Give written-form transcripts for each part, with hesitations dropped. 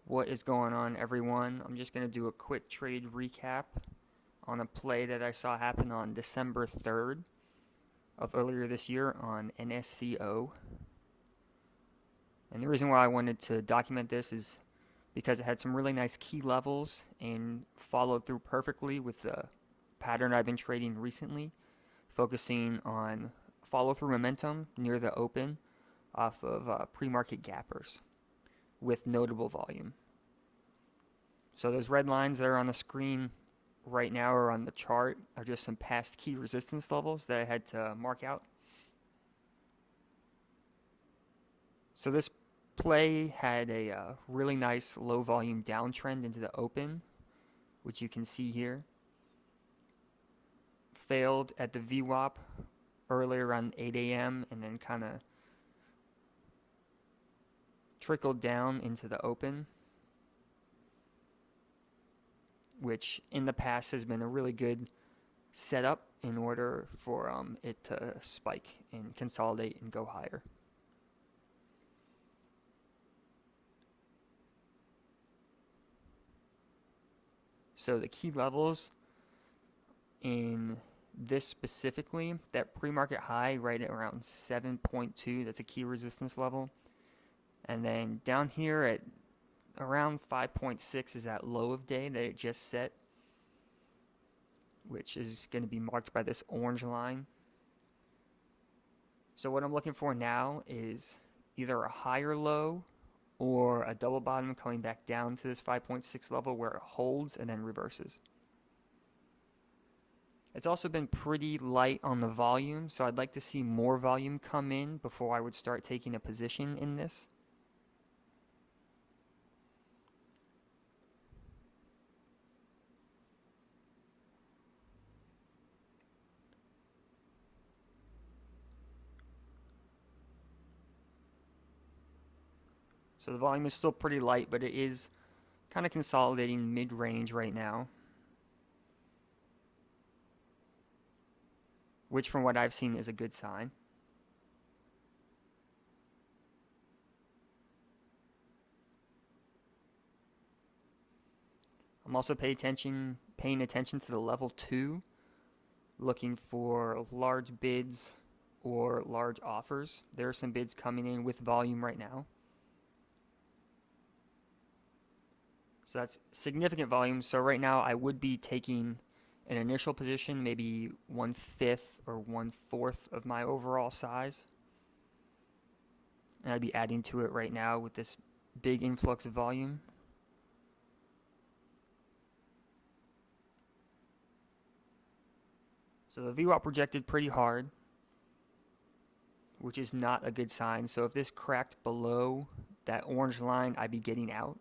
What is going on, everyone? I'm just going to do a quick trade recap on a play that I saw happen on December 3rd of earlier this year on NSCO. And the reason why I wanted to document this is because it had some really nice key levels and followed through perfectly with the pattern I've been trading recently, focusing on follow-through momentum near the open off of pre-market gappers with notable volume. So those red lines that are on the screen right now or on the chart are just some past key resistance levels that I had to mark out. So this play had a really nice low volume downtrend into the open, which you can see here. Failed at the VWAP earlier around 8 a.m. and then kind of trickled down into the open, which in the past has been a really good setup in order for it to spike and consolidate and go higher. So the key levels in this specifically, that pre-market high right at around 7.2, that's a key resistance level. And then down here at around 5.6 is that low of day that it just set, which is going to be marked by this orange line. So what I'm looking for now is either a higher low or a double bottom coming back down to this 5.6 level where it holds and then reverses. It's also been pretty light on the volume, so I'd like to see more volume come in before I would start taking a position in this. So the volume is still pretty light, but it is kind of consolidating mid-range right now, which from what I've seen is a good sign. I'm also paying attention to the level 2, looking for large bids or large offers. There are some bids coming in with volume right now. So that's significant volume. So right now I would be taking an initial position, maybe 1/5 or 1/4 of my overall size. And I'd be adding to it right now with this big influx of volume. So the VWAP projected pretty hard, which is not a good sign. So if this cracked below that orange line, I'd be getting out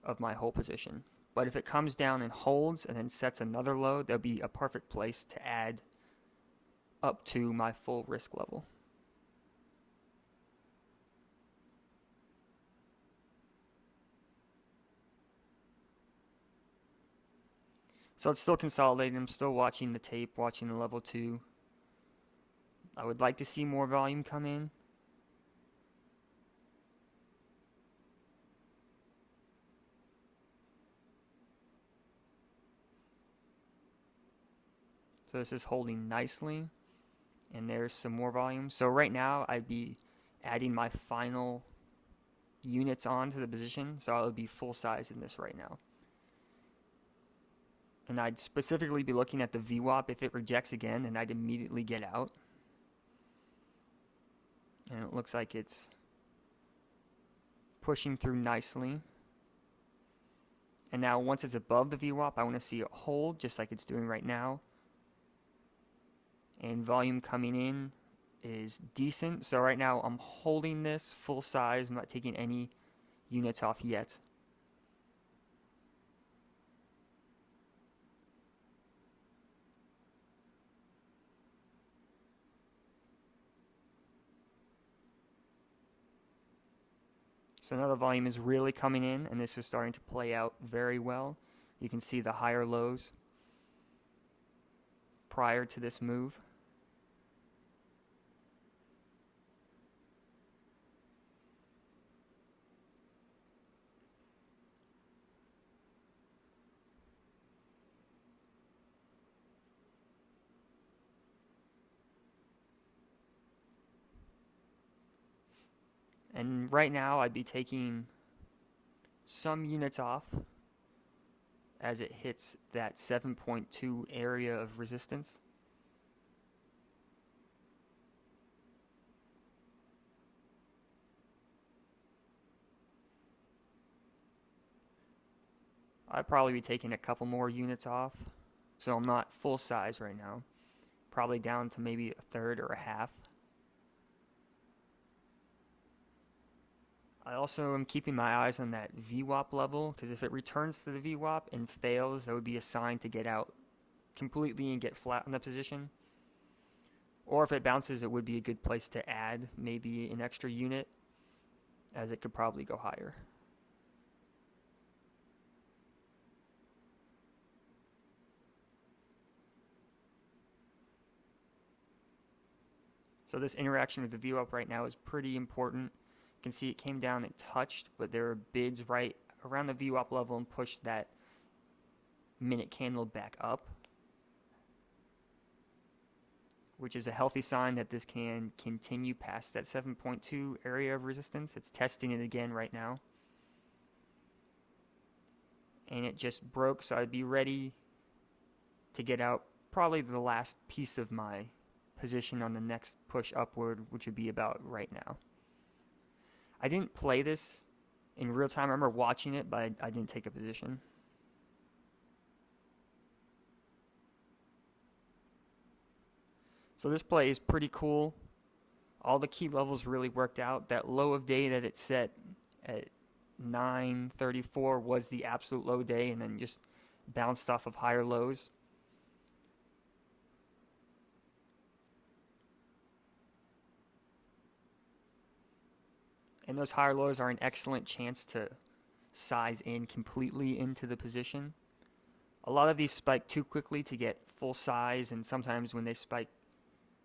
of my whole position. But if it comes down and holds and then sets another low, that'll be a perfect place to add up to my full risk level. So it's still consolidating. I'm still watching the tape, watching the level 2. I would like to see more volume come in. So this is holding nicely, and there's some more volume. So right now I'd be adding my final units onto the position, so I would be full size in this right now. And I'd specifically be looking at the VWAP. If it rejects again, then I'd immediately get out. And it looks like it's pushing through nicely. And now once it's above the VWAP, I want to see it hold just like it's doing right now. And volume coming in is decent. So right now I'm holding this full size. I'm not taking any units off yet. So now the volume is really coming in, and this is starting to play out very well. You can see the higher lows prior to this move. And right now I'd be taking some units off as it hits that 7.2 area of resistance. I'd probably be taking a couple more units off, so I'm not full size right now. Probably down to maybe a third or a half. I also am keeping my eyes on that VWAP level, because if it returns to the VWAP and fails, that would be a sign to get out completely and get flat in the position. Or if it bounces, it would be a good place to add maybe an extra unit, as it could probably go higher. So this interaction with the VWAP right now is pretty important. You can see it came down and touched, but there are bids right around the VWAP level and pushed that minute candle back up, which is a healthy sign that this can continue past that 7.2 area of resistance. It's testing it again right now. And it just broke, so I'd be ready to get out probably the last piece of my position on the next push upward, which would be about right now. I didn't play this in real time. I remember watching it, but I didn't take a position. So this play is pretty cool. All the key levels really worked out. That low of day that it set at 9:34 was the absolute low day, and then just bounced off of higher lows. And those higher lows are an excellent chance to size in completely into the position. A lot of these spike too quickly to get full size, and sometimes when they spike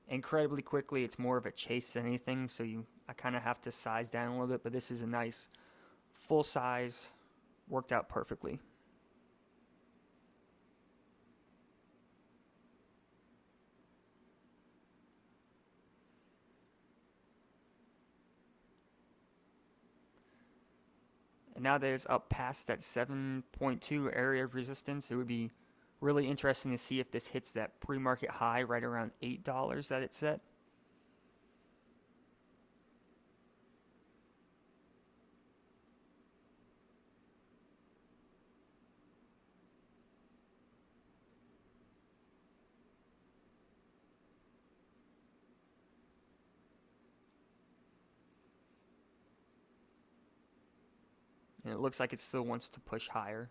incredibly quickly, it's more of a chase than anything, so I kind of have to size down a little bit, but this is a nice full size, worked out perfectly. And now that it's up past that 7.2 area of resistance, it would be really interesting to see if this hits that pre-market high right around $8 that it set. And it looks like it still wants to push higher.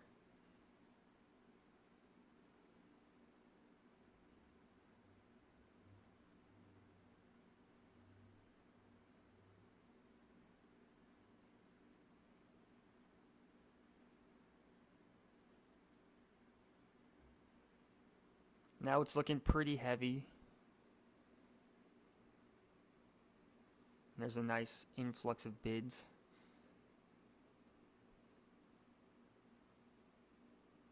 Now it's looking pretty heavy. And there's a nice influx of bids.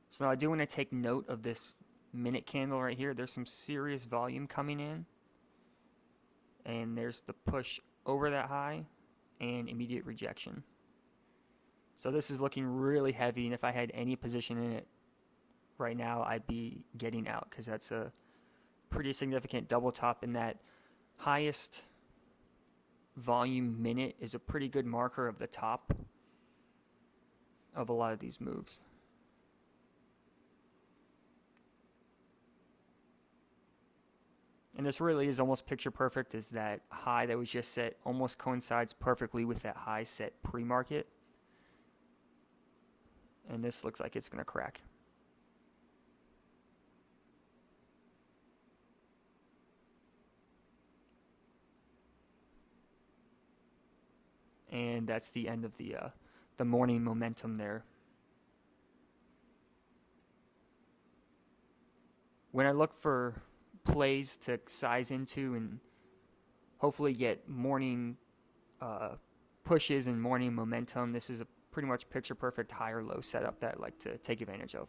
So now I do want to take note of this minute candle right here. There's some serious volume coming in. And there's the push over that high and immediate rejection. So this is looking really heavy, and if I had any position in it right now, I'd be getting out, because that's a pretty significant double top, and that highest volume minute is a pretty good marker of the top of a lot of these moves. And this really is almost picture perfect, as that high that was just set almost coincides perfectly with that high set pre-market. And this looks like it's going to crack. And that's the end of the morning momentum there. When I look for plays to size into and hopefully get morning pushes and morning momentum, this is a pretty much picture perfect higher low setup that I like to take advantage of.